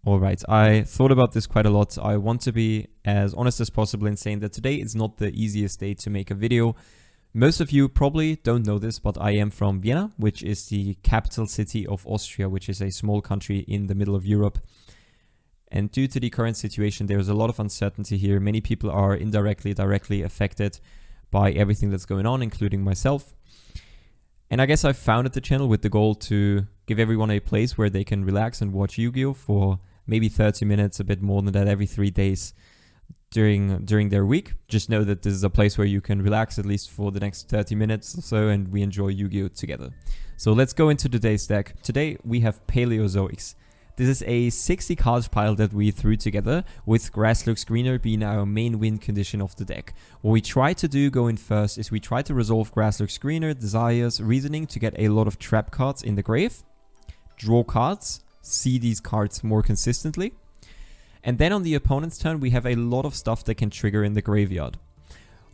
Alright, I thought about this quite a lot. I want to be as honest as possible in saying that today is not the easiest day to make a video. Most of you probably don't know this, but I am from Vienna, which is the capital city of Austria, which is a small country in the middle of Europe. And due to the current situation, there's a lot of uncertainty here. Many people are indirectly, directly affected by everything that's going on, including myself. And I guess I founded the channel with the goal to give everyone a place where they can relax and watch Yu-Gi-Oh! For maybe 30 minutes, a bit more than that, every 3 days during their week. Just know that this is a place where you can relax at least for the next 30 minutes or so, and we enjoy Yu-Gi-Oh! Together. So let's go into today's deck. Today we have Paleozoics. This is a 60 card pile that we threw together, with Grass-Looks Greener being our main win condition of the deck. What we try to do going first is we try to resolve Grass-Looks Greener, Desires, Reasoning to get a lot of trap cards in the grave, draw cards, see these cards more consistently, and then on the opponent's turn we have a lot of stuff that can trigger in the graveyard.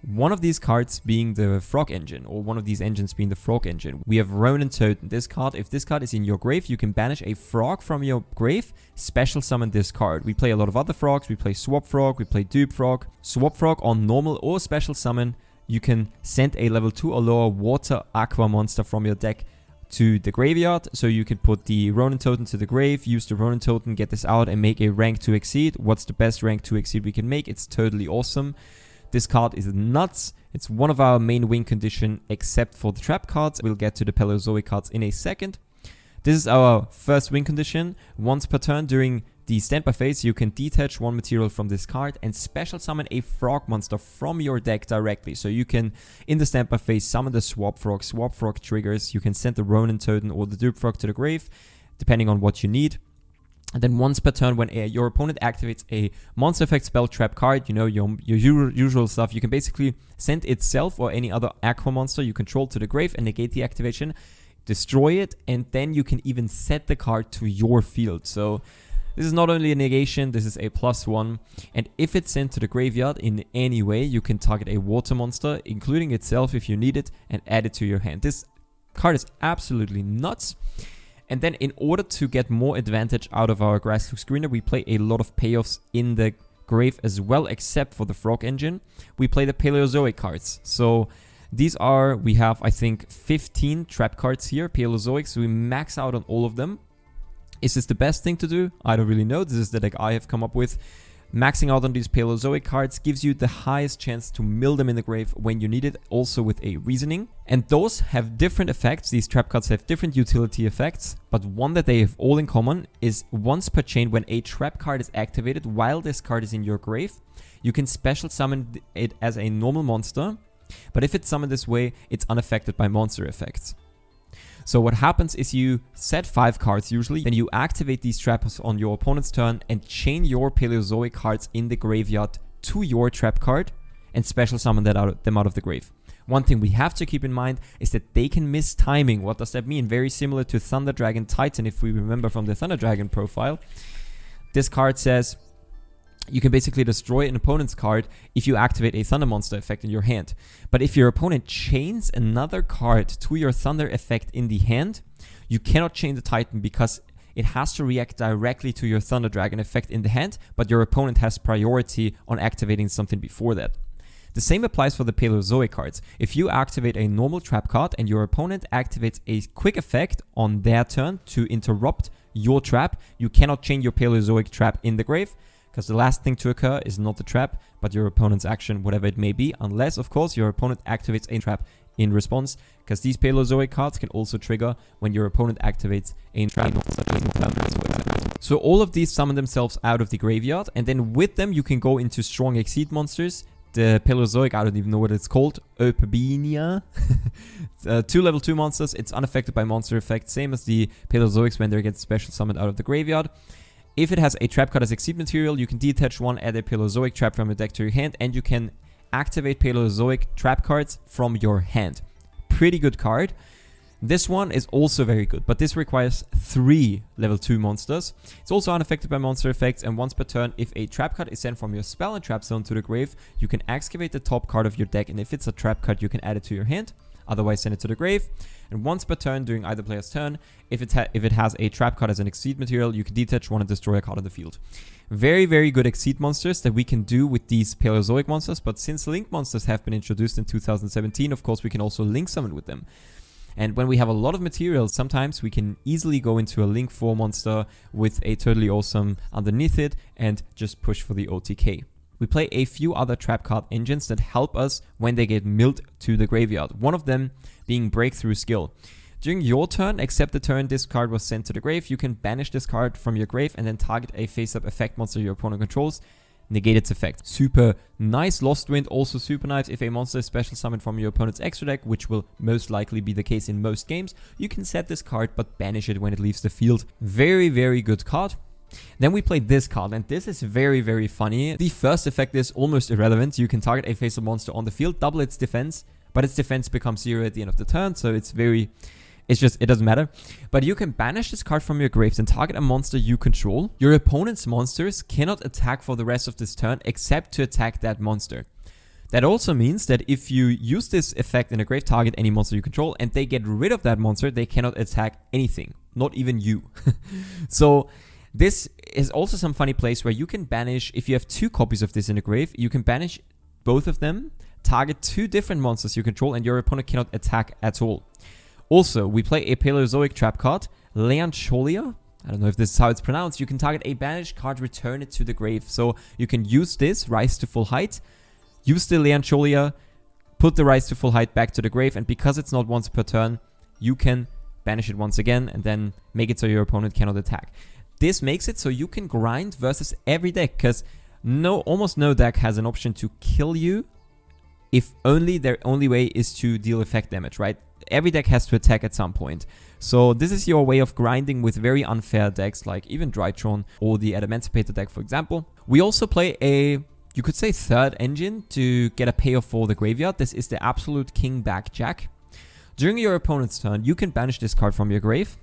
One of these cards being the Frog Engine, or one of these engines being the Frog Engine. We have Ronin Totem. This card, if this card is in your grave, you can banish a frog from your grave, special summon this card. We play a lot of other frogs. We play Swap Frog, we play Dupe Frog. Swap Frog on normal or special summon, you can send a level 2 or lower water aqua monster from your deck to the graveyard. So you can put the Ronin Totem to the grave, use the Ronin Totem, get this out and make a rank 2 exceed. What's the best rank 2 exceed we can make? It's totally awesome. This card is nuts. It's one of our main win condition except for the trap cards. We'll get to the Paleozoic cards in a second. This is our first win condition. Once per turn during the standby phase, you can detach one material from this card and special summon a frog monster from your deck directly. So you can, in the standby phase, summon the Swap Frog. Swap Frog triggers. You can send the Ronin Totem or the Dupe Frog to the grave, depending on what you need. And then once per turn, when your opponent activates a monster effect spell trap card, you know, your usual stuff, you can basically send itself or any other aqua monster you control to the grave and negate the activation, destroy it, and then you can even set the card to your field. So this is not only a negation, this is a +1. And if it's sent to the graveyard in any way, you can target a water monster, including itself if you need it, and add it to your hand. This card is absolutely nuts. And then in order to get more advantage out of our Grass-Looks Greener, we play a lot of payoffs in the grave as well, except for the Frog Engine. We play the Paleozoic cards. So these are, we have I think 15 trap cards here, Paleozoic, so we max out on all of them. Is this the best thing to do? I don't really know. This is the deck I have come up with. Maxing out on these Paleozoic cards gives you the highest chance to mill them in the grave when you need it, also with a Reasoning. And those have different effects. These trap cards have different utility effects, but one that they have all in common is once per chain, when a trap card is activated while this card is in your grave, you can special summon it as a normal monster, but if it's summoned this way, it's unaffected by monster effects. So what happens is you set 5 cards usually, then you activate these traps on your opponent's turn and chain your Paleozoic cards in the graveyard to your trap card and special summon them out of the grave. One thing we have to keep in mind is that they can miss timing. What does that mean? Very similar to Thunder Dragon Titan, if we remember from the Thunder Dragon profile. This card says you can basically destroy an opponent's card if you activate a Thunder Monster effect in your hand. But if your opponent chains another card to your Thunder effect in the hand, you cannot chain the Titan because it has to react directly to your Thunder Dragon effect in the hand, but your opponent has priority on activating something before that. The same applies for the Paleozoic cards. If you activate a normal trap card and your opponent activates a quick effect on their turn to interrupt your trap, you cannot chain your Paleozoic trap in the grave, because the last thing to occur is not the trap, but your opponent's action, whatever it may be, unless, of course, your opponent activates a trap in response, because these Paleozoic cards can also trigger when your opponent activates a trap. So all of these summon themselves out of the graveyard, and then with them you can go into strong Exceed monsters. The Paleozoic, I don't even know what it's called, Opebenia. 2 level 2 monsters, it's unaffected by monster effects, same as the Paleozoics when they get special summoned out of the graveyard. If it has a trap card as Exceed material, you can detach one, add a Paleozoic trap from your deck to your hand, and you can activate Paleozoic trap cards from your hand. Pretty good card. This one is also very good, but this requires 3 level 2 monsters. It's also unaffected by monster effects, and once per turn, if a trap card is sent from your spell and trap zone to the grave, you can excavate the top card of your deck, and if it's a trap card, you can add it to your hand. otherwise send it to the grave. And once per turn during either player's turn, if it has a trap card as an exceed material, you can detach one and destroy a card on the field. Very, very good exceed monsters that we can do with these Paleozoic monsters, but since link monsters have been introduced in 2017, of course we can also link summon with them. And when we have a lot of materials, sometimes we can easily go into a link 4 monster with a totally awesome underneath it and just push for the OTK. We play a few other trap card engines that help us when they get milled to the graveyard. One of them being Breakthrough Skill. During your turn, except the turn this card was sent to the grave, you can banish this card from your grave and then target a face-up effect monster your opponent controls, negate its effect. Super nice. Lost Wind, also super nice. If a monster is special summoned from your opponent's extra deck, which will most likely be the case in most games, you can set this card but banish it when it leaves the field. Very, very good card. Then we play this card, and this is very, very funny. The first effect is almost irrelevant. You can target a face-up monster on the field, double its defense, but its defense becomes 0 at the end of the turn, so it doesn't matter. But you can banish this card from your graves and target a monster you control. Your opponent's monsters cannot attack for the rest of this turn except to attack that monster. That also means that if you use this effect in a grave, target any monster you control, and they get rid of that monster, they cannot attack anything, not even you. So this is also some funny place where you can banish, if you have 2 copies of this in a grave, you can banish both of them, target 2 different monsters you control, and your opponent cannot attack at all. Also, we play a Paleozoic trap card, Leancholia. I don't know if this is how it's pronounced. You can target a banished card, return it to the grave. So you can use this, rise to full height, use the Leancholia, put the rise to full height back to the grave, and because it's not once per turn, you can banish it once again and then make it so your opponent cannot attack. This makes it so you can grind versus every deck, because almost no deck has an option to kill you if their only way is to deal effect damage, right? Every deck has to attack at some point. So this is your way of grinding with very unfair decks like even Drytron or the Adamantipator deck, for example. We also play a, you could say, third engine to get a payoff for the graveyard. This is the Absolute King Back Jack. During your opponent's turn, you can banish this card from your grave,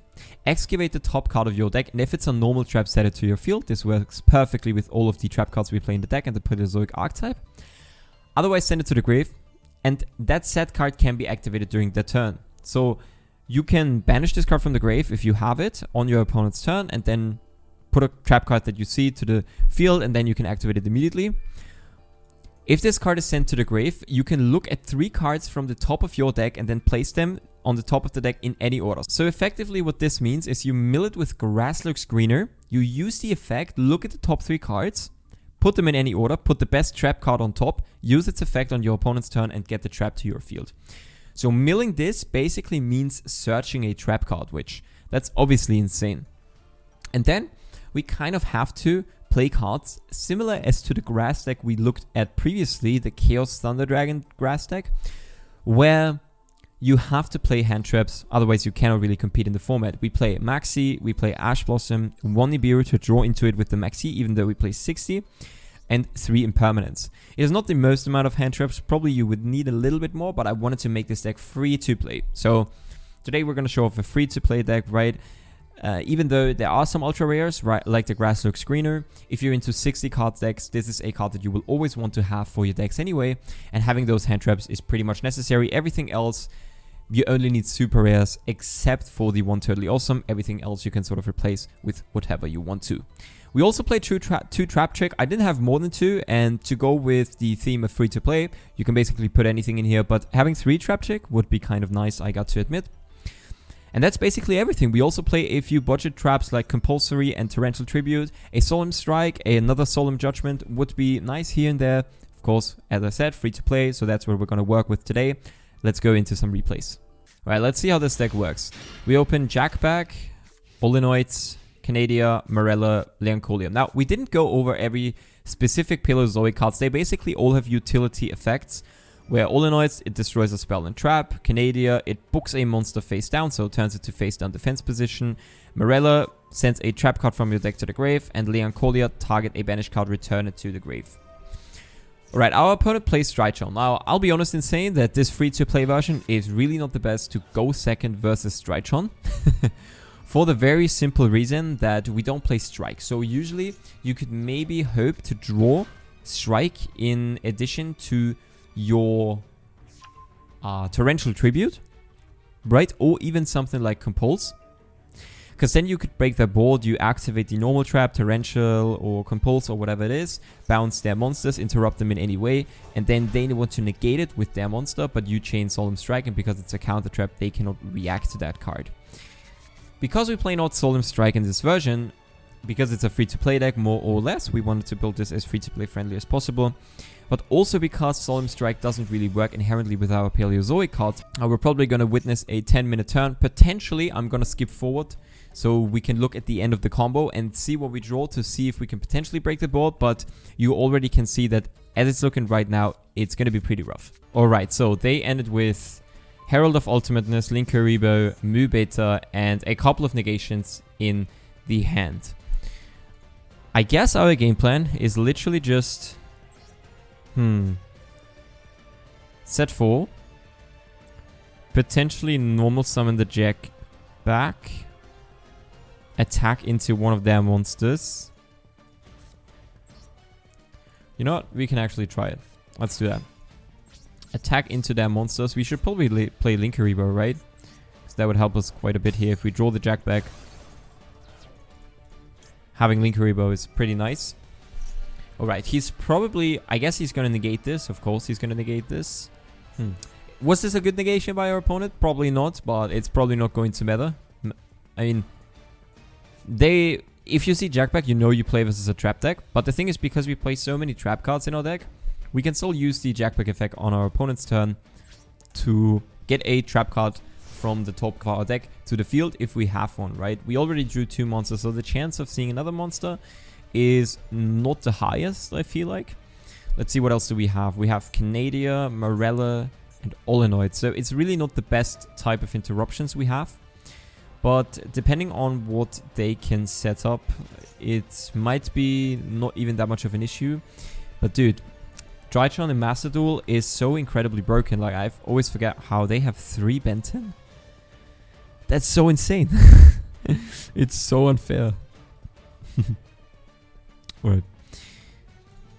excavate the top card of your deck, and if it's a normal trap, set it to your field. This works perfectly with all of the trap cards we play in the deck and the Paleozoic archetype. Otherwise, send it to the grave. And that set card can be activated during the turn. So you can banish this card from the grave if you have it on your opponent's turn, and then put a trap card that you see to the field, and then you can activate it immediately. If this card is sent to the grave, you can look at 3 cards from the top of your deck and then place them on the top of the deck in any order. So effectively what this means is you mill it with Grasslurk Screener, you use the effect, look at the top 3 cards, put them in any order, put the best trap card on top, use its effect on your opponent's turn, and get the trap to your field. So milling this basically means searching a trap card, which that's obviously insane. And then we kind of have to play cards similar as to the grass deck we looked at previously, the Chaos Thunder Dragon grass deck, where you have to play hand traps, otherwise you cannot really compete in the format. We play Maxi, we play Ash Blossom, 1 Nibiru to draw into it with the Maxi, even though we play 60, and 3 Impermanence. It is not the most amount of hand traps, probably you would need a little bit more, but I wanted to make this deck free to play. So today we're going to show off a free to play deck, right? Even though there are some ultra rares, right, like the Grasslurk Screener, if you're into 60 card decks, this is a card that you will always want to have for your decks anyway, and having those hand traps is pretty much necessary. Everything else, you only need super rares, except for the one Totally Awesome. Everything else you can sort of replace with whatever you want to. We also played 2 Trap Trick. I didn't have more than 2, and to go with the theme of free to play, you can basically put anything in here, but having 3 Trap Trick would be kind of nice, I got to admit. And that's basically everything. We also play a few budget traps like Compulsory and Torrential Tribute. A Solemn Strike, another Solemn Judgment would be nice here and there. Of course, as I said, free to play, so that's what we're going to work with today. Let's go into some replays. Alright, let's see how this deck works. We open Jackback, Olenoids, Canadia, Morella, Leancholia. Now, we didn't go over every specific Paleozoic cards. They basically all have utility effects, where Olenoids, it destroys a spell and trap. Canadia, it books a monster face down, so it turns it to face down defense position. Morella sends a trap card from your deck to the grave, and Leancholia, target a banished card, return it to the grave. Alright, our opponent plays Drytron. Now, I'll be honest in saying that this free-to-play version is really not the best to go second versus Drytron. For the very simple reason that we don't play Strike. So usually, you could maybe hope to draw Strike in addition to your Torrential Tribute, right? Or even something like Compulse. Because then you could break their board, you activate the normal trap, Torrential or Compulse or whatever it is, bounce their monsters, interrupt them in any way, and then they want to negate it with their monster, but you chain Solemn Strike, and because it's a counter trap, they cannot react to that card. Because we play not Solemn Strike in this version, because it's a free-to-play deck, more or less, we wanted to build this as free-to-play friendly as possible. But also because Solemn Strike doesn't really work inherently with our Paleozoic cards, we're probably going to witness a 10-minute turn. Potentially, I'm going to skip forward so we can look at the end of the combo and see what we draw to see if we can potentially break the board. But you already can see that as it's looking right now, it's going to be pretty rough. Alright, so they ended with Herald of Ultimateness, Linkuriboh, Mu Beta, and a couple of negations in the hand. I guess our game plan is literally just... set 4. Potentially normal summon the Jack back. Attack into one of their monsters. You know what? We can actually try it. Let's do that. Attack into their monsters. We should probably play Linkuriboh, right? Because that would help us quite a bit here if we draw the Jack back. Having Linkuriboh is pretty nice. Alright, he's probably... I guess he's going to negate this. Of course he's going to negate this. Was this a good negation by our opponent? Probably not, but it's probably not going to matter. I mean... If you see Jackback, you know you play versus a trap deck. But the thing is, because we play so many trap cards in our deck, we can still use the Jackback effect on our opponent's turn to get a trap card from the top of our deck to the field if we have one, right? We already drew 2 monsters, so the chance of seeing another monster is not the highest, I feel like. Let's see, what else do we have? We have Canadia, Morella, and Olenoid. So it's really not the best type of interruptions we have. But depending on what they can set up, it might be not even that much of an issue. But dude, Drytron in Master Duel is so incredibly broken. Like, I always forget how they have 3 Benton. That's so insane. It's so unfair. Alright.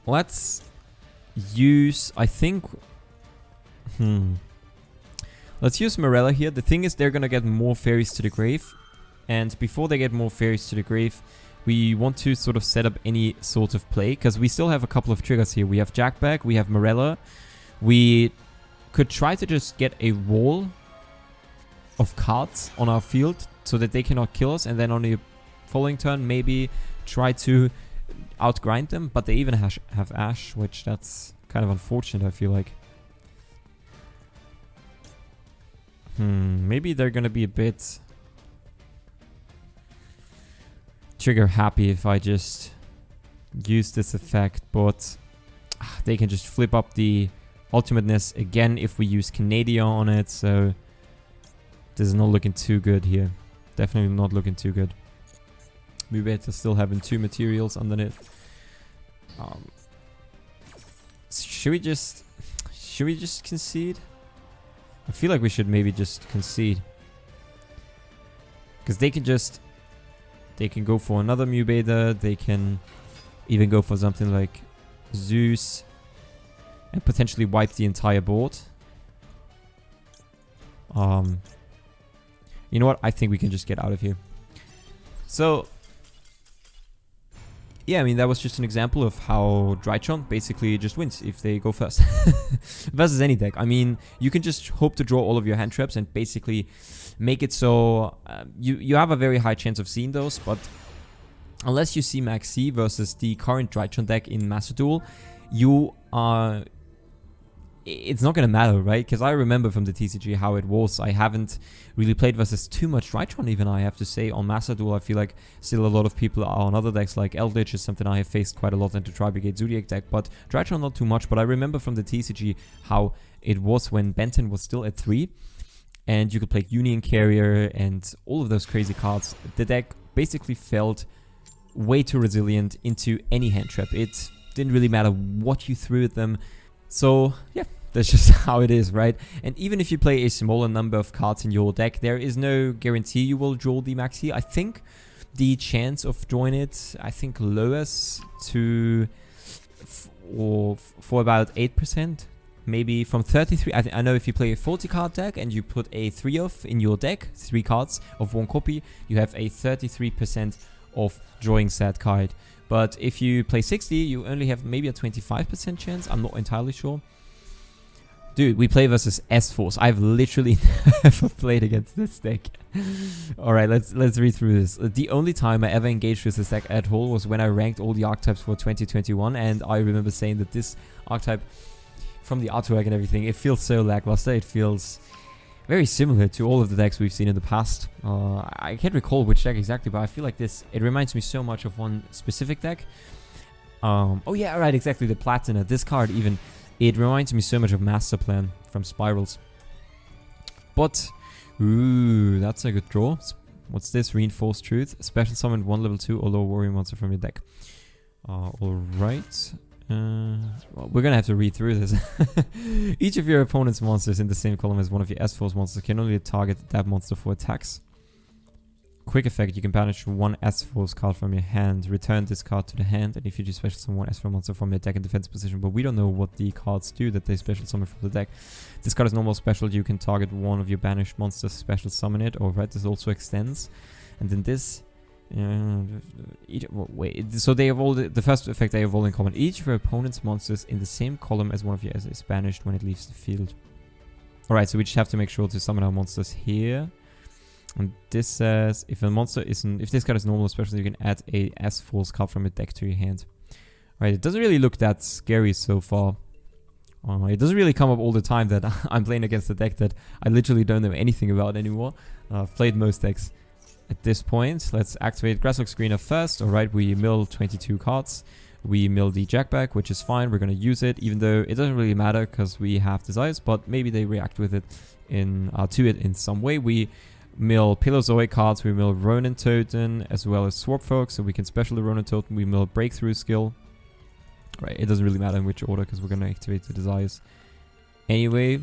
Let's use, I think... Let's use Morella here. The thing is, they're gonna get more fairies to the grave. And before they get more fairies to the grave, we want to sort of set up any sort of play. Because we still have a couple of triggers here. We have Jackback, we have Morella. We could try to just get a wall of cards on our field so that they cannot kill us. And then on the following turn, maybe try to outgrind them. But they even have Ash, which that's kind of unfortunate, I feel like. Maybe they're gonna be a bit trigger happy if I just use this effect, but they can just flip up the ultimateness again if we use Canadia on it, so this is not looking too good here. Definitely not looking too good. We better still having 2 materials underneath. Should we just concede? I feel like we should maybe just concede. Because they can go for another Mu Beta, they can even go for something like Zeus and potentially wipe the entire board. You know what? I think we can just get out of here. So, yeah, I mean, that was just an example of how Drytron basically just wins if they go first. Versus any deck. I mean, you can just hope to draw all of your hand traps and basically make it so you have a very high chance of seeing those, but unless you see Max C versus the current Drytron deck in Master Duel, you are... It's not going to matter, right? Because I remember from the TCG how it was. I haven't really played versus too much Drytron even, I have to say. On Master Duel, I feel like still a lot of people are on other decks, like Eldritch is something I have faced quite a lot into Tri-Brigade Zodiac deck, but Drytron not too much. But I remember from the TCG how it was when Benton was still at 3, and you could play Union Carrier and all of those crazy cards. The deck basically felt way too resilient into any hand trap. It didn't really matter what you threw at them. So, yeah, that's just how it is, right? And even if you play a smaller number of cards in your deck, there is no guarantee you will draw the Maxi. I think the chance of drawing it, I think, lowers to for about 8%. maybe from 33. I know if you play a 40 card deck and you put a 3 off in your deck, 3 cards of 1 copy, you have a 33% of drawing said card. But if you play 60, you only have maybe a 25% chance. I'm not entirely sure. Dude, we play versus S-Force. I've literally never played against this deck. Alright, let's read through this. The only time I ever engaged with this deck at all was when I ranked all the archetypes for 2021, and I remember saying that this archetype, from the artwork and everything, it feels so lackluster. It feels very similar to all of the decks we've seen in the past. I can't recall which deck exactly, but I feel like this, it reminds me so much of one specific deck. Oh yeah, right, exactly, the Platina. This card even, it reminds me so much of Master Plan from Spirals. But, ooh, that's a good draw. What's this? Reinforced Truth. Special summon 1 level 2 or lower warrior monster from your deck. Alright. Well, we're gonna have to read through this. Each of your opponent's monsters in the same column as one of your S-Force monsters can only target that monster for attacks. Quick effect, you can banish 1 S-Force card from your hand, return this card to the hand, and if you do special summon 1 S-Force monster from your deck in defense position, but we don't know what the cards do that they special summon from the deck. This card is normal special, you can target 1 of your banished monsters, special summon it. Alright, this also extends. And then this... wait, so they have all the first effect they have all in common. Each of your opponent's monsters in the same column as one of yours is banished when it leaves the field. Alright, so we just have to make sure to summon our monsters here. And this says if a monster isn't, if this card is normal special, you can add a S-Force card from your deck to your hand. Alright, it doesn't really look that scary so far. It doesn't really come up all the time that I'm playing against a deck that I literally don't know anything about anymore. I've played most decks. At this point, let's activate Grasslock Screener first. Alright, we mill 22 cards. We mill the Jackback, which is fine. We're going to use it, even though it doesn't really matter because we have desires, but maybe they react with it to it in some way. We mill Paleozoic cards, we mill Ronin Totem, as well as Swap Folk, so we can special the Ronin Totem. We mill Breakthrough Skill. Right, it doesn't really matter in which order because we're going to activate the desires. Anyway,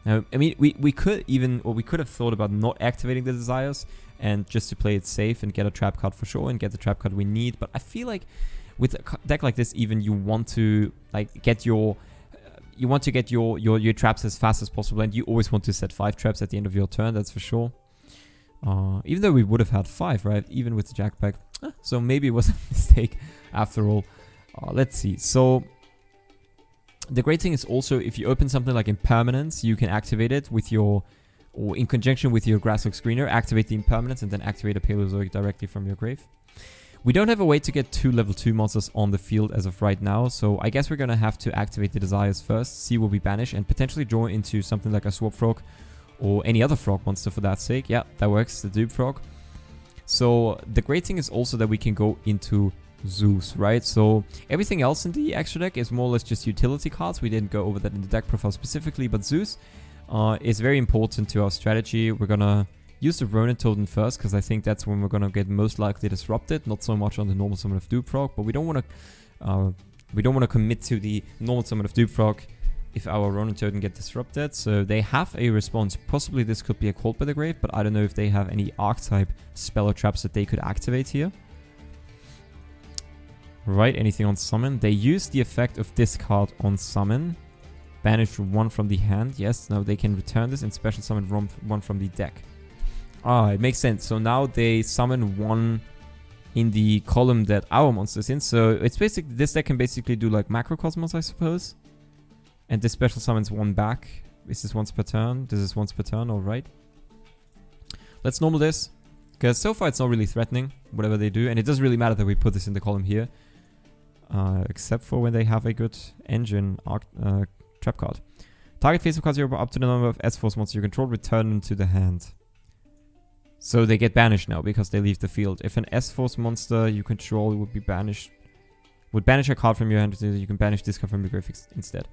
now, I mean, we could even, or we could have thought about not activating the desires and just to play it safe and get a trap card for sure and get the trap card we need. But I feel like with a deck like this, even you want to like get your traps as fast as possible, and you always want to set 5 traps at the end of your turn. That's for sure. Even though we would have had 5, right? Even with the Jackback. So maybe it was a mistake after all. Let's see. So the great thing is also if you open something like Impermanence, you can activate it with your, or in conjunction with your Grasslock Screener, activate the Impermanence and then activate a Paleozoic directly from your grave. We don't have a way to get 2 level 2 monsters on the field as of right now, so I guess we're gonna have to activate the desires first, see what we banish, and potentially draw into something like a Swap Frog or any other frog monster for that sake. Yeah, that works, the Dupe Frog. So the great thing is also that we can go into Zeus, right? So everything else in the extra deck is more or less just utility cards. We didn't go over that in the deck profile specifically, but Zeus is very important to our strategy. We're gonna use the Ronin Totem first because I think that's when we're gonna get most likely disrupted. Not so much on the normal summon of Dupe Frog, but we don't want to commit to the normal summon of Dupe Frog if our Ronin Totem get disrupted. So they have a response. Possibly this could be a Cult by the Grave, but I don't know if they have any archetype spell or traps that they could activate here. Right, anything on summon? They use the effect of this card on summon. Banish 1 from the hand. Yes, now they can return this and special summon 1 from the deck. Ah, it makes sense. So now they summon 1 in the column that our monster is in. So it's basically, this deck can basically do like Macrocosmos, I suppose. And this special summons 1 back. This is once per turn. This is once per turn, alright. Let's normal this. Because so far it's not really threatening, whatever they do. And it doesn't really matter that we put this in the column here. Except for when they have a good engine trap card. Target face of cards you're up to the number of S-Force monsters you control, return them to the hand. So they get banished now because they leave the field. If an S-Force monster you control would be banished, would banish a card from your hand, you can banish this card from your grave instead.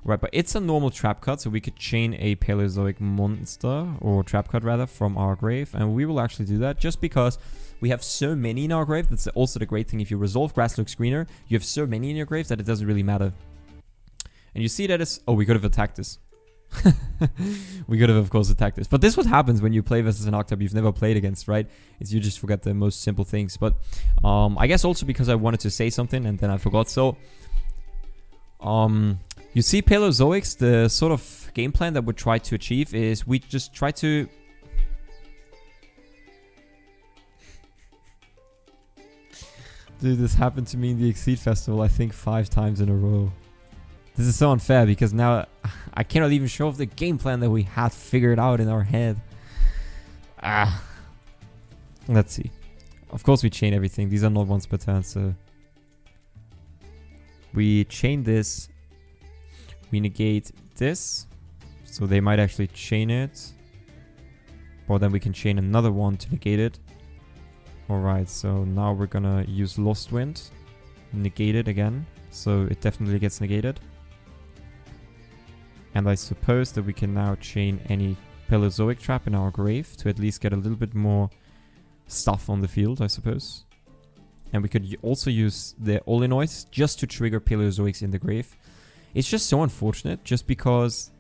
Right, but it's a normal trap card, so we could chain a Paleozoic monster, or trap card rather, from our grave, and we will actually do that just because we have so many in our grave. That's also the great thing. If you resolve Grasslock Screener, you have so many in your grave that it doesn't really matter. And you see that as... Oh, we could have attacked this. We could have, of course, attacked this. But this is what happens when you play versus an archetype you've never played against, right? Is you just forget the most simple things. But I guess also because I wanted to say something and then I forgot. So, You see, Paleozoics, the sort of game plan that we try to achieve is we just try to... Dude, this happened to me in the Exceed Festival, I think 5 times in a row. This is so unfair because now I cannot even show off the game plan that we had figured out in our head. Let's see. Of course we chain everything. These are not once per turn, so... We chain this. We negate this. So they might actually chain it. Or then we can chain another one to negate it. Alright, so now we're gonna use Lost Wind. Negate it again. So it definitely gets negated. And I suppose that we can now chain any Paleozoic trap in our grave to at least get a little bit more stuff on the field, I suppose. And we could also use the Olinoids just to trigger Paleozoics in the grave. It's just so unfortunate, just because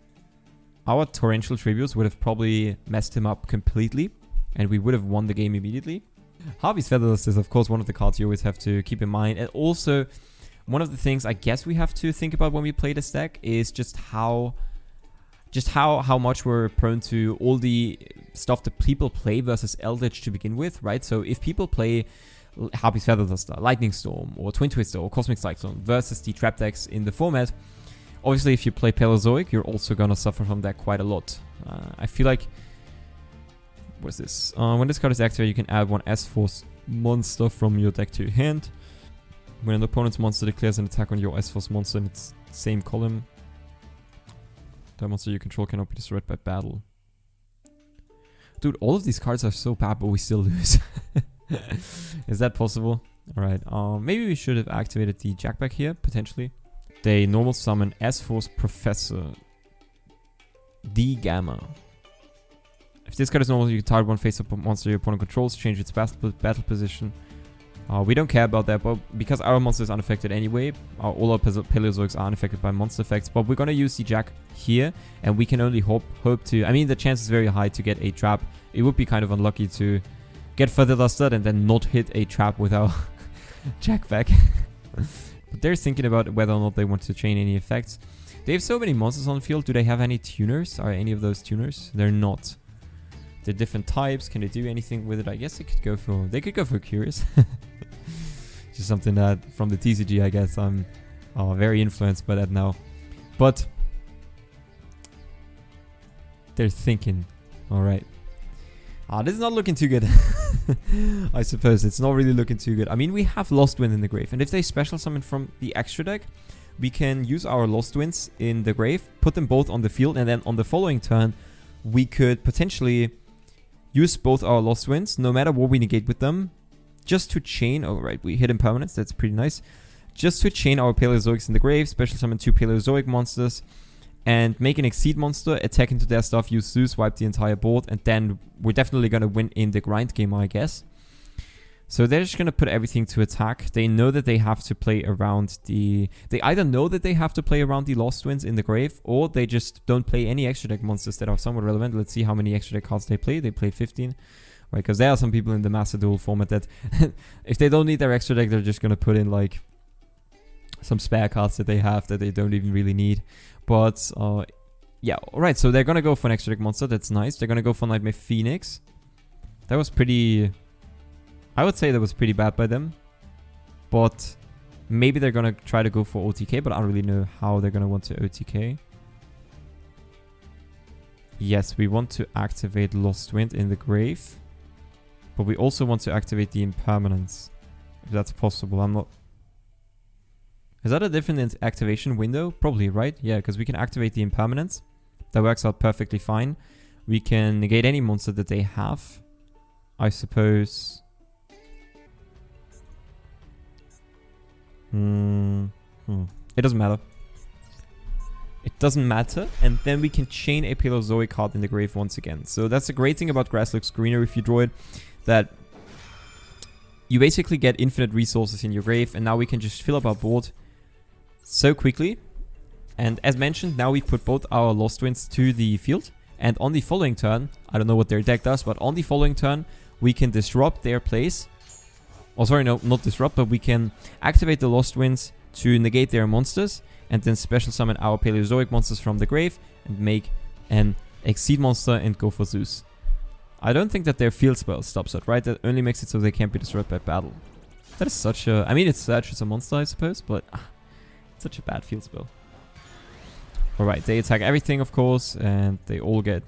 our Torrential Tributes would have probably messed him up completely, and we would have won the game immediately. Harvey's Featherless is of course one of the cards you always have to keep in mind, and also one of the things I guess we have to think about when we play this deck is just how much we're prone to all the stuff that people play versus Eldritch to begin with, right? So if people play Harpy's Featherduster, Lightning Storm, or Twin Twister, or Cosmic Cyclone versus the trap decks in the format, obviously if you play Paleozoic, you're also gonna suffer from that quite a lot. I feel like... What's this? When this card is activated, you can add one S-Force monster from your deck to your hand. When an opponent's monster declares an attack on your S-Force monster in its same column, that monster you control cannot be destroyed by battle. Dude, all of these cards are so bad, but we still lose. Is that possible? Alright, maybe we should have activated the Jackback here, potentially. They normal summon S-Force Professor D Gamma. If this card is normal, you can target one face-up monster your opponent controls, change its battle position. We don't care about that, but because our monster is unaffected anyway, all our Paleozoics are unaffected by monster effects, but we're gonna use the Jack here, and we can only hope to... I mean, the chance is very high to get a trap. It would be kind of unlucky to get further dusted and then not hit a trap with our Jack back. But they're thinking about whether or not they want to chain any effects. They have so many monsters on the field. Do they have any tuners? Are any of those tuners? They're not. They're different types. Can they do anything with it? I guess they could go for... They could go for Curious. Just something that from the TCG, I guess I'm very influenced by that now. But they're thinking. Alright. This is not looking too good. I suppose it's not really looking too good. I mean, we have Lost Wind in the grave, and if they special summon from the extra deck, we can use our Lost Winds in the grave, put them both on the field, and then on the following turn we could potentially use both our Lost Winds, no matter what we negate with them, just to chain... Oh, right, we hit impermanence, that's pretty nice. Just to chain our Paleozoics in the grave, special summon 2 Paleozoic monsters, and make an Exceed monster, attack into their stuff, use Zeus, wipe the entire board, and then we're definitely going to win in the grind game, I guess. So they're just going to put everything to attack. They know that they have to play around the... They either know that they have to play around the Lost Winds in the grave, or they just don't play any extra deck monsters that are somewhat relevant. Let's see how many extra deck cards they play. They play 15. Right, because there are some people in the Master Duel format that if they don't need their extra deck, they're just going to put in like some spare cards that they have that they don't even really need. But yeah, alright, so they're going to go for an extra deck monster. That's nice. They're going to go for Nightmare Phoenix. That was pretty... I would say that was pretty bad by them. But maybe they're going to try to go for OTK, but I don't really know how they're going to want to OTK. Yes, we want to activate Lost Wind in the grave. But we also want to activate the Impermanence. If that's possible. I'm not... Is that a different activation window? Probably, right? Yeah, because we can activate the Impermanence. That works out perfectly fine. We can negate any monster that they have. I suppose... It doesn't matter. It doesn't matter. And then we can chain a Paleozoic card in the grave once again. So that's the great thing about Grass Looks Greener if you draw it. That you basically get infinite resources in your grave. And now we can just fill up our board so quickly. And as mentioned, now we put both our Lost Winds to the field. And on the following turn, I don't know what their deck does, but on the following turn, we can disrupt their place. Oh, sorry, no, not disrupt, but we can activate the Lost Winds to negate their monsters, and then special summon our Paleozoic monsters from the grave and make an Exceed monster and go for Zeus. I don't think that their field spell stops it, right? That only makes it so they can't be destroyed by battle. That is such a... I mean, it's such as a monster, I suppose, but it's such a bad field spell. Alright, they attack everything, of course, and they all get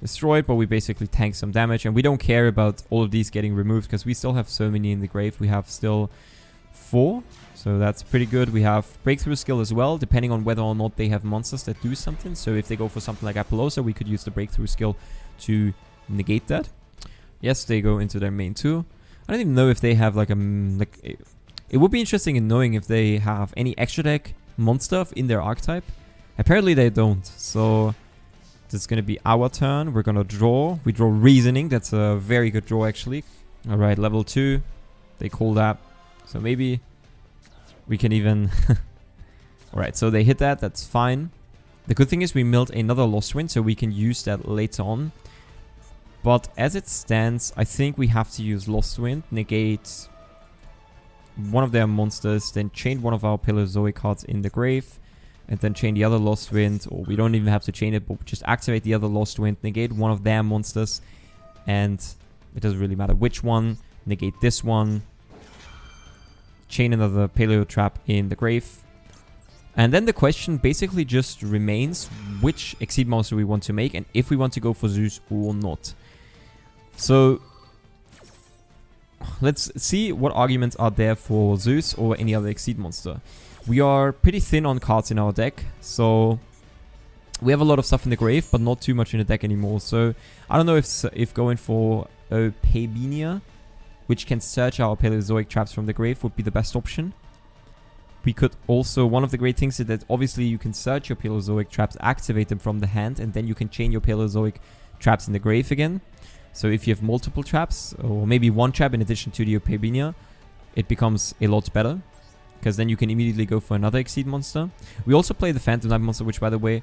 destroyed, but we basically tank some damage, and we don't care about all of these getting removed, because we still have so many in the grave. We have still 4, so that's pretty good. We have breakthrough skill as well, depending on whether or not they have monsters that do something. So if they go for something like Paleozoic, we could use the breakthrough skill to negate that. Yes, they go into their main too. I don't even know if they have like a... it would be interesting in knowing if they have any extra deck monster in their archetype. Apparently they don't, so this is going to be our turn. We're going to draw. We draw Reasoning. That's a very good draw, actually. Alright, level 2. They call that. So maybe we can even... Alright, so they hit that. That's fine. The good thing is we milled another Lost Wind, so we can use that later on. But as it stands, I think we have to use Lost Wind, negate one of their monsters, then chain one of our Paleozoic cards in the grave, and then chain the other Lost Wind, or we don't even have to chain it, but just activate the other Lost Wind, negate one of their monsters, and it doesn't really matter which one, negate this one, chain another Paleo Trap in the grave. And then the question basically just remains which Exceed monster we want to make, and if we want to go for Zeus or not. So let's see what arguments are there for Zeus or any other Exceed monster. We are pretty thin on cards in our deck, so we have a lot of stuff in the grave, but not too much in the deck anymore. So I don't know if going for a Payoffs, which can search our Paleozoic traps from the grave, would be the best option. We could also, one of the great things is that obviously you can search your Paleozoic traps, activate them from the hand, and then you can chain your Paleozoic traps in the grave again. So if you have multiple traps, or maybe one trap in addition to the Payoffs, it becomes a lot better, because then you can immediately go for another Exceed monster. We also play the Phantom Knight monster, which by the way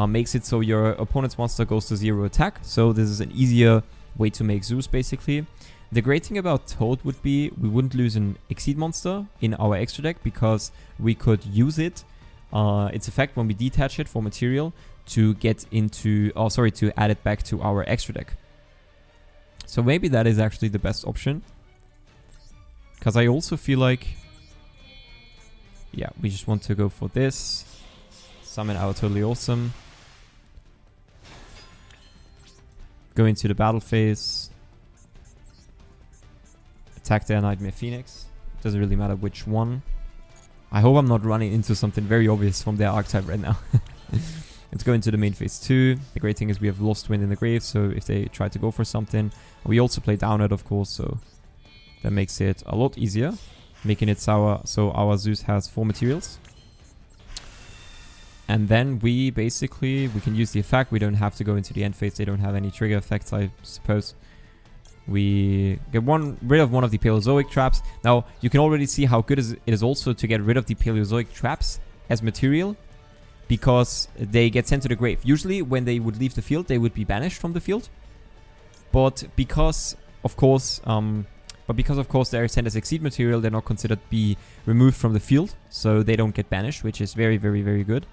makes it so your opponent's monster goes to 0 attack. So this is an easier way to make Zeus basically. The great thing about Toad would be we wouldn't lose an Exceed monster in our extra deck, because we could use it, its effect when we detach it for material, to get into, to add it back to our extra deck. So maybe that is actually the best option, because I also feel like, yeah, we just want to go for this. Summon our Totally Awesome. Go into the battle phase. Attack their Nightmare Phoenix. Doesn't really matter which one. I hope I'm not running into something very obvious from their archetype right now. Let's go into the main phase 2. The great thing is we have Lost Wind in the grave, so if they try to go for something... We also play down it, of course, so that makes it a lot easier. Making it so our Zeus has 4 materials. And then we basically... We can use the effect. We don't have to go into the end phase. They don't have any trigger effects, I suppose. We get rid of one of the Paleozoic traps. Now, you can already see how good it is also to get rid of the Paleozoic traps as material, because they get sent to the grave. Usually, when they would leave the field, they would be banished from the field. But because, of course, they're sent as Exceed material, they're not considered be removed from the field, so they don't get banished, which is very, very, very good.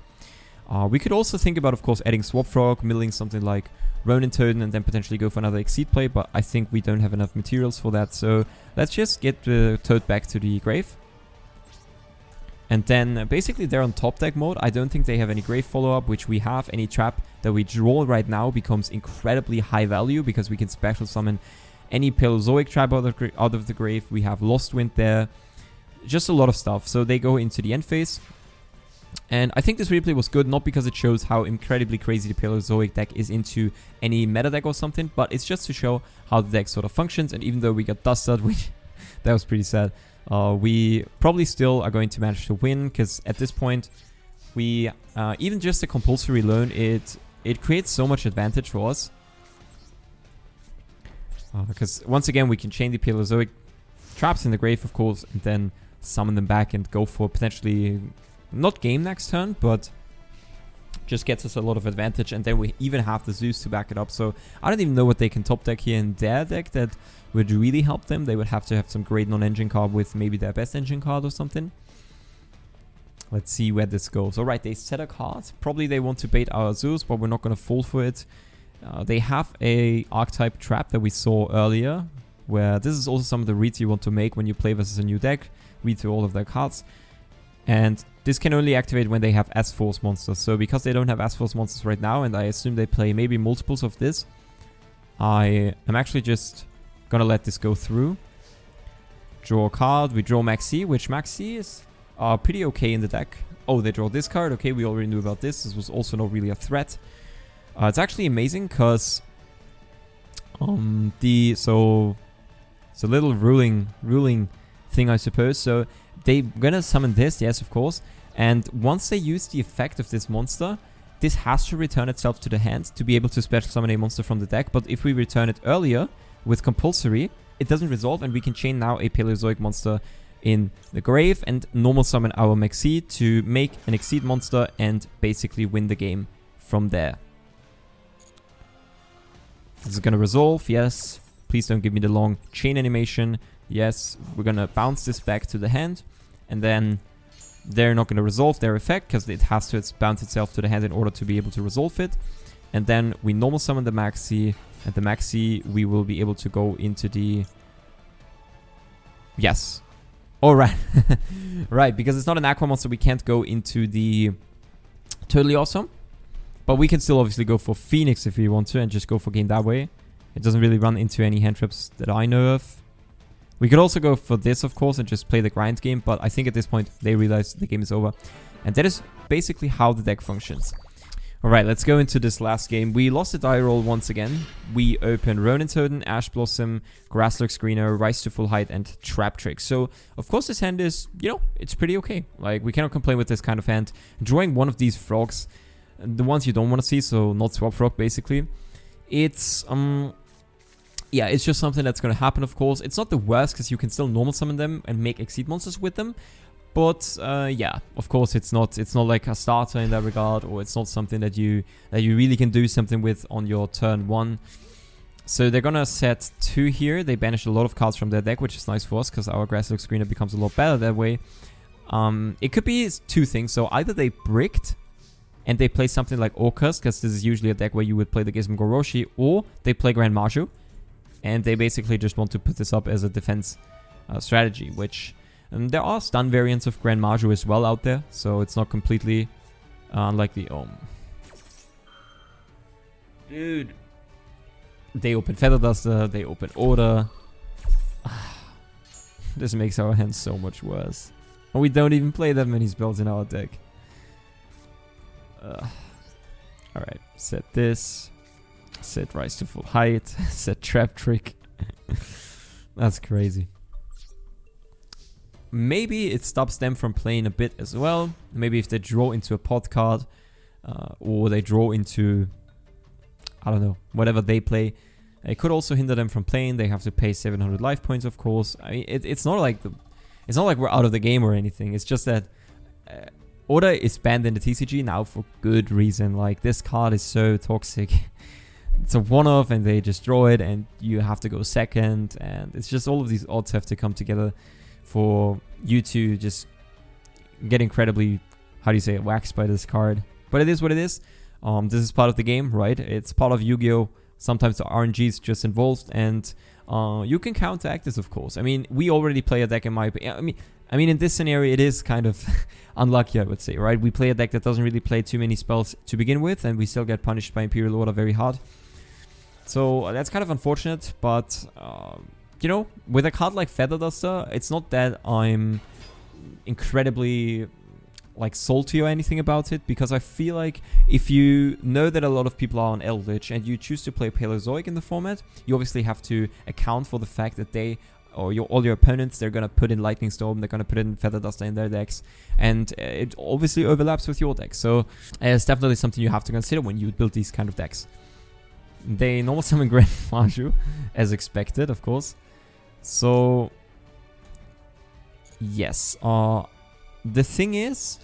We could also think about, of course, adding Swap Frog, milling something like Ronin Toad, and then potentially go for another Exceed play, but I think we don't have enough materials for that, so let's just get the Toad back to the grave. And then basically they're on top deck mode. I don't think they have any grave follow-up, which we have. Any trap that we draw right now becomes incredibly high value, because we can special summon any Paleozoic trap out of the grave. We have Lost Wind there. Just a lot of stuff. So they go into the end phase. And I think this replay was good, not because it shows how incredibly crazy the Paleozoic deck is into any meta deck or something, but it's just to show how the deck sort of functions. And even though we got dusted, that was pretty sad. We probably still are going to manage to win, because at this point, we even just a compulsory loan, it creates so much advantage for us. Because once again, we can chain the Paleozoic traps in the grave, of course, and then summon them back and go for potentially not game next turn, but just gets us a lot of advantage. And then we even have the Zeus to back it up. So I don't even know what they can top deck here in their deck that would really help them. They would have to have some great non-engine card with maybe their best engine card or something. Let's see where this goes. Alright, they set a card. Probably they want to bait our Zeus, but we're not going to fall for it. They have a archetype trap that we saw earlier, where this is also some of the reads you want to make when you play versus a new deck. Read through all of their cards. And this can only activate when they have S-Force monsters. So because they don't have S-Force monsters right now, and I assume they play maybe multiples of this, I am actually just going to let this go through. Draw a card. We draw Maxi, which Maxi is pretty okay in the deck. Oh, they draw this card. Okay, we already knew about this. This was also not really a threat. It's actually amazing because it's a little ruling thing, I suppose. So they're gonna summon this, yes, of course. And once they use the effect of this monster, this has to return itself to the hand to be able to special summon a monster from the deck. But if we return it earlier with compulsory, it doesn't resolve, and we can chain now a Paleozoic monster in the grave and normal summon our Maxi to make an Exceed monster and basically win the game from there. This is gonna resolve, yes. Please don't give me the long chain animation. Yes, we're gonna bounce this back to the hand, and then they're not gonna resolve their effect because it has to bounce itself to the hand in order to be able to resolve it. And then we normal summon the Maxi, and the Maxi we will be able to go into the... Yes. Alright. Right, because it's not an Aqua monster, we can't go into the Totally Awesome. But we can still obviously go for Phoenix if we want to and just go for game that way. It doesn't really run into any hand traps that I know of. We could also go for this, of course, and just play the grind game. But I think at this point, they realize the game is over. And that is basically how the deck functions. Alright, let's go into this last game. We lost the die roll once again. We open Ronin Totem, Ash Blossom, Grasslurk Screener, Rise to Full Height, and Trap Trick. So, of course, this hand is, you know, it's pretty okay. Like, we cannot complain with this kind of hand. Drawing one of these frogs, the ones you don't want to see, so not Swap Frog, basically. It's, yeah, it's just something that's going to happen, of course. It's not the worst, because you can still normal summon them and make Exceed monsters with them. But, yeah, of course, it's not like a starter in that regard, or it's not something that you really can do something with on your turn 1. So they're gonna set 2 here. They banish a lot of cards from their deck, which is nice for us, because our Grasslurk Screener becomes a lot better that way. It could be 2 things. So either they bricked, and they play something like Orcus, because this is usually a deck where you would play the Gizmo Goroshi, or they play Grand-Maju, and they basically just want to put this up as a defense strategy, which... there are stun variants of Grand-Maju as well out there, so it's not completely unlikely. Dude. They open Feather Duster, they open Order. This makes our hand so much worse. And we don't even play that many spells in our deck. Alright, set this. Set Rise to Full Height. Set Trap Trick. That's crazy. Maybe it stops them from playing a bit as well. Maybe if they draw into a pot card, or they draw into, I don't know, whatever they play. It could also hinder them from playing. They have to pay 700 life points, of course. I mean, it's not like we're out of the game or anything. It's just that Order is banned in the TCG now for good reason. Like, this card is so toxic. It's a one-off, and they just draw it, and you have to go second, and it's just all of these odds have to come together for you to just get incredibly, how do you say it, waxed by this card. But it is what it is. This is part of the game, right? It's part of Yu-Gi-Oh! Sometimes the RNG is just involved, and you can counteract this, of course. I mean, we already play a deck in my opinion. I mean, in this scenario, it is kind of unlucky, I would say, right? We play a deck that doesn't really play too many spells to begin with, and we still get punished by Imperial Order very hard. So that's kind of unfortunate, but... you know, with a card like Feather Duster, it's not that I'm incredibly, like, salty or anything about it, because I feel like if you know that a lot of people are on Eldritch and you choose to play Paleozoic in the format, you obviously have to account for the fact that they, or all your opponents, they're going to put in Lightning Storm, they're going to put in Feather Duster in their decks, and it obviously overlaps with your deck. So it's definitely something you have to consider when you build these kind of decks. They normal summon Grand-Maju, as expected, of course. So, yes, the thing is,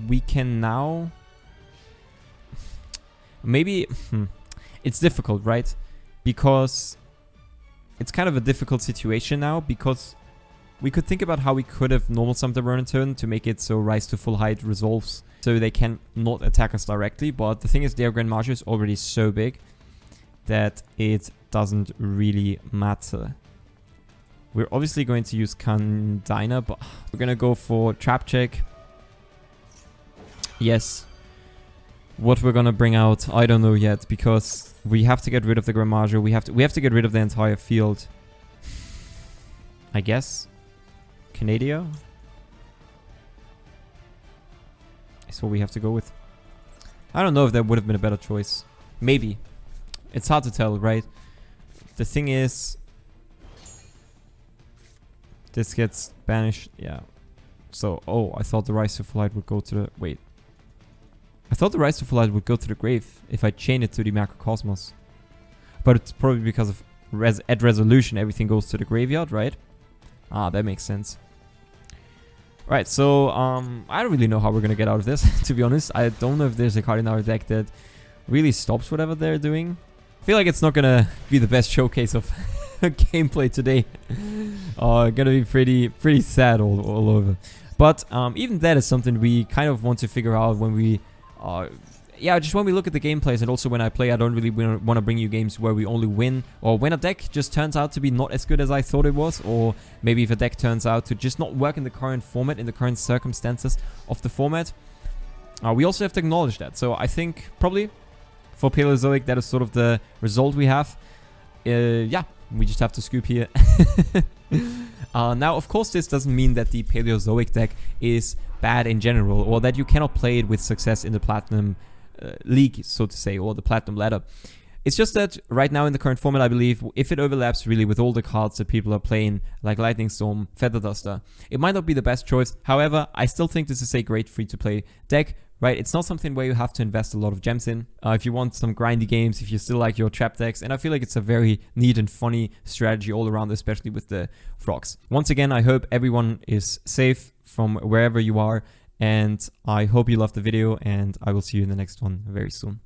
we can now, maybe, it's difficult, right? Because it's kind of a difficult situation now, because We could think about how we could have normal summed the Ronin turn to make it so Rise to Full Height resolves so they can not attack us directly. But the thing is, their Grand-Maju is already so big that it doesn't really matter. We're obviously going to use Kandina, but we're going to go for Trap Check. Yes. What we're going to bring out, I don't know yet, because we have to get rid of the Grand-Maju. We have to get rid of the entire field. I guess. Canada is what we have to go with. I don't know if that would have been a better choice. Maybe. It's hard to tell, right? The thing is, this gets banished. Yeah. So, oh, I thought the Rise to Full Height would go to the... Wait. I thought the Rise to Full Height would go to the grave if I chain it to the Macrocosmos. But it's probably because of at resolution, everything goes to the graveyard, right? Ah, that makes sense. Right, so I don't really know how we're going to get out of this, to be honest. I don't know if there's a card in our deck that really stops whatever they're doing. I feel like it's not going to be the best showcase of gameplay today. Going to be pretty sad all over. But even that is something we kind of want to figure out when we... yeah, just when we look at the gameplays, and also when I play, I don't really want to bring you games where we only win, or when a deck just turns out to be not as good as I thought it was, or maybe if a deck turns out to just not work in the current format, in the current circumstances of the format. We also have to acknowledge that. So I think probably for Paleozoic, that is sort of the result we have. Yeah, we just have to scoop here. Now, of course, this doesn't mean that the Paleozoic deck is bad in general, or that you cannot play it with success in the Platinum League, so to say, or the Platinum Ladder. It's just that right now in the current format, I believe, if it overlaps really with all the cards that people are playing, like Lightning Storm, Feather Duster, it might not be the best choice. However, I still think this is a great free-to-play deck, right? It's not something where you have to invest a lot of gems in. If you want some grindy games, if you still like your trap decks, and I feel like it's a very neat and funny strategy all around, especially with the frogs. Once again, I hope everyone is safe from wherever you are, and I hope you loved the video, and I will see you in the next one very soon.